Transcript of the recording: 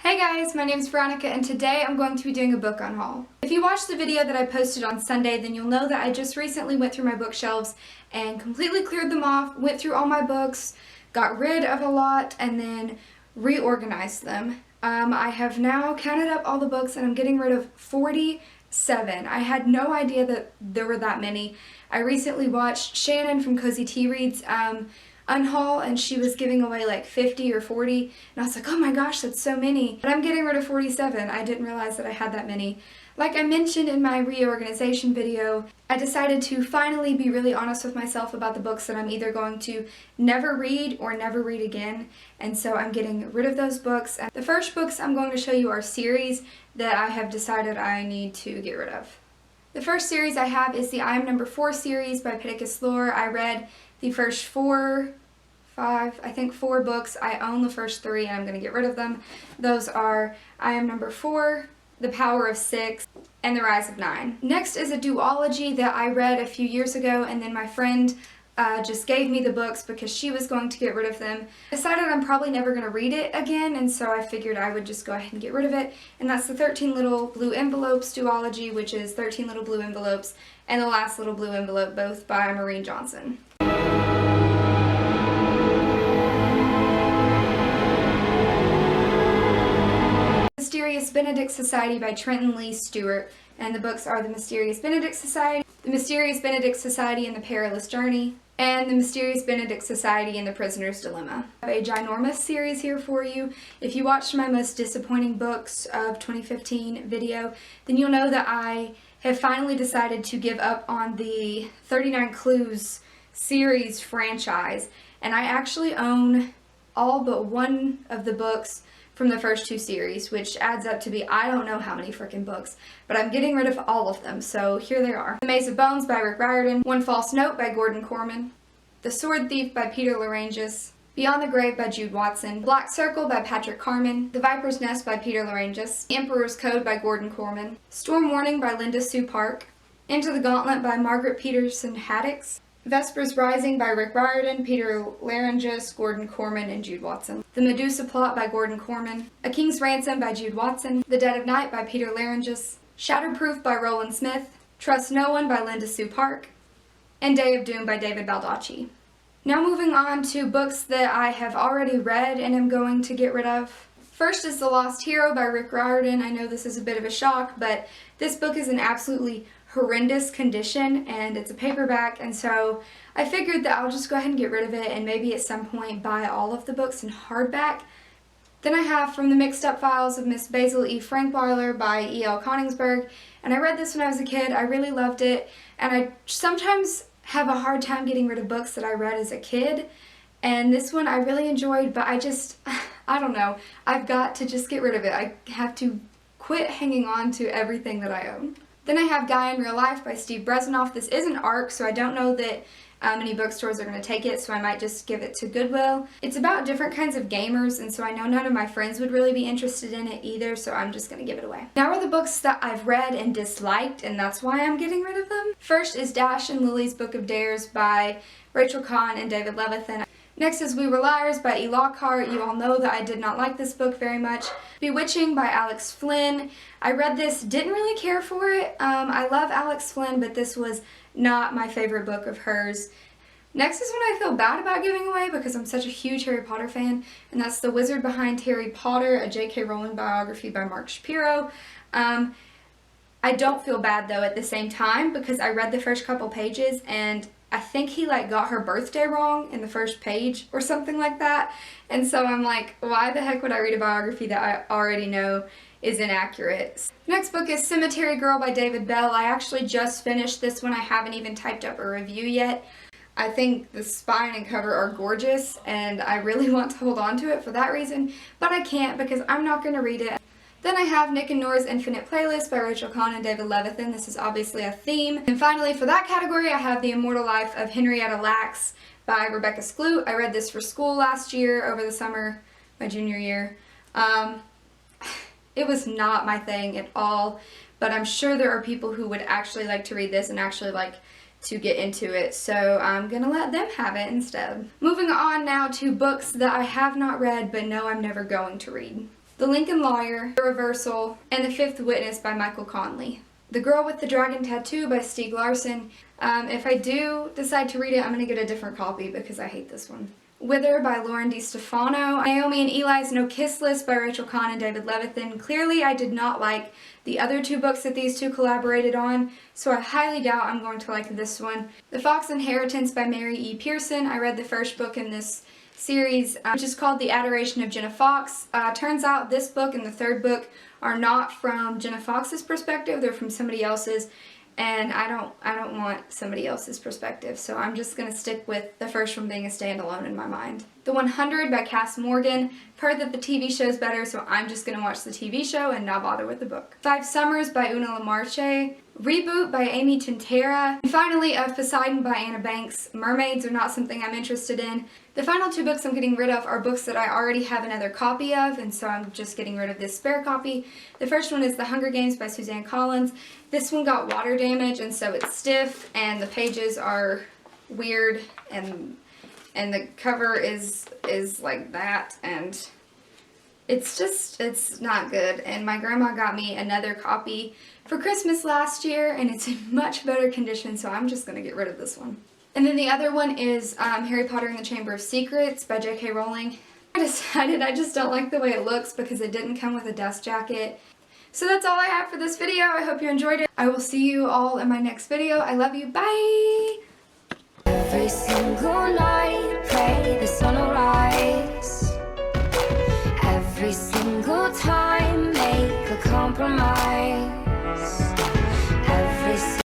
Hey guys, my name is Veronica and today I'm going to be doing a book unhaul. If you watched the video that I posted on Sunday, then you'll know that I just recently went through my bookshelves and completely cleared them off, went through all my books, got rid of a lot, and then reorganized them. I have now counted up all the books and I'm getting rid of 47. I had no idea that there were that many. I recently watched Shannon from Cozy Tea Reads Unhaul, and she was giving away like 50 or 40, and I was like, oh my gosh, that's so many. But I'm getting rid of 47. I didn't realize that I had that many. Like I mentioned in my reorganization video, I decided to finally be really honest with myself about the books that I'm either going to never read or never read again, and so I'm getting rid of those books. And the first books I'm going to show you are series that I have decided I need to get rid of. The first series I have is the I Am Number 4 series by Pittacus Lore. I read the first four books. I own the first 3 and I'm going to get rid of them. Those are I Am Number 4, The Power of 6, and The Rise of 9. Next is a duology that I read a few years ago, and then my friend just gave me the books because she was going to get rid of them. I decided I'm probably never going to read it again, and so I figured I would just go ahead and get rid of it. And that's the 13 Little Blue Envelopes duology, which is 13 Little Blue Envelopes and The Last Little Blue Envelope, both by Maureen Johnson. Mysterious Benedict Society by Trenton Lee Stewart, and the books are The Mysterious Benedict Society, The Mysterious Benedict Society and the Perilous Journey, and The Mysterious Benedict Society and the Prisoner's Dilemma. I have a ginormous series here for you. If you watched my most disappointing books of 2015 video, then you'll know that I have finally decided to give up on the 39 Clues series franchise, and I actually own all but one of the books from the first 2 series, which adds up to be I don't know how many freaking books, but I'm getting rid of all of them, so here they are. The Maze of Bones by Rick Riordan, One False Note by Gordon Corman, The Sword Thief by Peter Larangis, Beyond the Grave by Jude Watson, Black Circle by Patrick Carman, The Viper's Nest by Peter Larangis, The Emperor's Code by Gordon Corman, Storm Warning by Linda Sue Park, Into the Gauntlet by Margaret Peterson Haddix, Vespers Rising by Rick Riordan, Peter Larangis, Gordon Corman, and Jude Watson. The Medusa Plot by Gordon Corman. A King's Ransom by Jude Watson. The Dead of Night by Peter Larangis. Shatterproof by Roland Smith. Trust No One by Linda Sue Park. And Day of Doom by David Baldacci. Now moving on to books that I have already read and am going to get rid of. First is The Lost Hero by Rick Riordan. I know this is a bit of a shock, but this book is in absolutely horrendous condition and it's a paperback, and so I figured that I'll just go ahead and get rid of it and maybe at some point buy all of the books in hardback. Then I have From the Mixed Up Files of Miss Basil E. Frankweiler by E.L. Konigsberg, and I read this when I was a kid. I really loved it, and I sometimes have a hard time getting rid of books that I read as a kid, and this one I really enjoyed, but I don't know, I've got to just get rid of it. I have to quit hanging on to everything that I own. Then I have Guy in Real Life by Steve Brezanoff. This is an ARC, so I don't know that many bookstores are going to take it, so I might just give it to Goodwill. It's about different kinds of gamers, and so I know none of my friends would really be interested in it either, so I'm just going to give it away. Now are the books that I've read and disliked, and that's why I'm getting rid of them. First is Dash and Lily's Book of Dares by Rachel Kahn and David Levithan. Next is We Were Liars by E. Lockhart. You all know that I did not like this book very much. Bewitching by Alex Flynn. I read this, didn't really care for it. I love Alex Flynn, but this was not my favorite book of hers. Next is one I feel bad about giving away because I'm such a huge Harry Potter fan, and that's The Wizard Behind Harry Potter, a J.K. Rowling biography by Mark Shapiro. I don't feel bad though at the same time because I read the first couple pages and I think he got her birthday wrong in the first page or something like that, and so I'm like, why the heck would I read a biography that I already know is inaccurate? Next book is Cemetery Girl by David Bell. I actually just finished this one. I haven't even typed up a review yet. I think the spine and cover are gorgeous and I really want to hold on to it for that reason, but I can't because I'm not going to read it. Then I have Nick and Nora's Infinite Playlist by Rachel Kahn and David Levithan. This is obviously a theme. And finally, for that category, I have The Immortal Life of Henrietta Lacks by Rebecca Skloot. I read this for school last year, over the summer, my junior year. It was not my thing at all, but I'm sure there are people who would actually like to read this and actually like to get into it, so I'm gonna let them have it instead. Moving on now to books that I have not read but know I'm never going to read. The Lincoln Lawyer, The Reversal, and The Fifth Witness by Michael Conley. The Girl with the Dragon Tattoo by Stieg Larsson. If I do decide to read it, I'm going to get a different copy because I hate this one. Wither by Lauren DiStefano. Naomi and Eli's No Kiss List by Rachel Kahn and David Levithan. Clearly, I did not like the other two books that these two collaborated on, so I highly doubt I'm going to like this one. The Fox Inheritance by Mary E. Pearson. I read the first book in this series, which is called The Adoration of Jenna Fox. Turns out this book and the third book are not from Jenna Fox's perspective, they're from somebody else's, and I don't want somebody else's perspective, so I'm just going to stick with the first one being a standalone in my mind. The 100 by Cass Morgan. I've heard that the TV show's better, so I'm just going to watch the TV show and not bother with the book. 5 Summers by Una Lamarche. Reboot by Amy Tintera. And finally, Of Poseidon by Anna Banks. Mermaids are not something I'm interested in. The final 2 books I'm getting rid of are books that I already have another copy of, and so I'm just getting rid of this spare copy. The first one is The Hunger Games by Suzanne Collins. This one got water damage, and so it's stiff, and the pages are weird, and the cover is like that, and it's not good. And my grandma got me another copy for Christmas last year, and it's in much better condition, so I'm just going to get rid of this one. And then the other one is Harry Potter and the Chamber of Secrets by J.K. Rowling. I decided I just don't like the way it looks because it didn't come with a dust jacket. So that's all I have for this video. I hope you enjoyed it. I will see you all in my next video. I love you. Bye!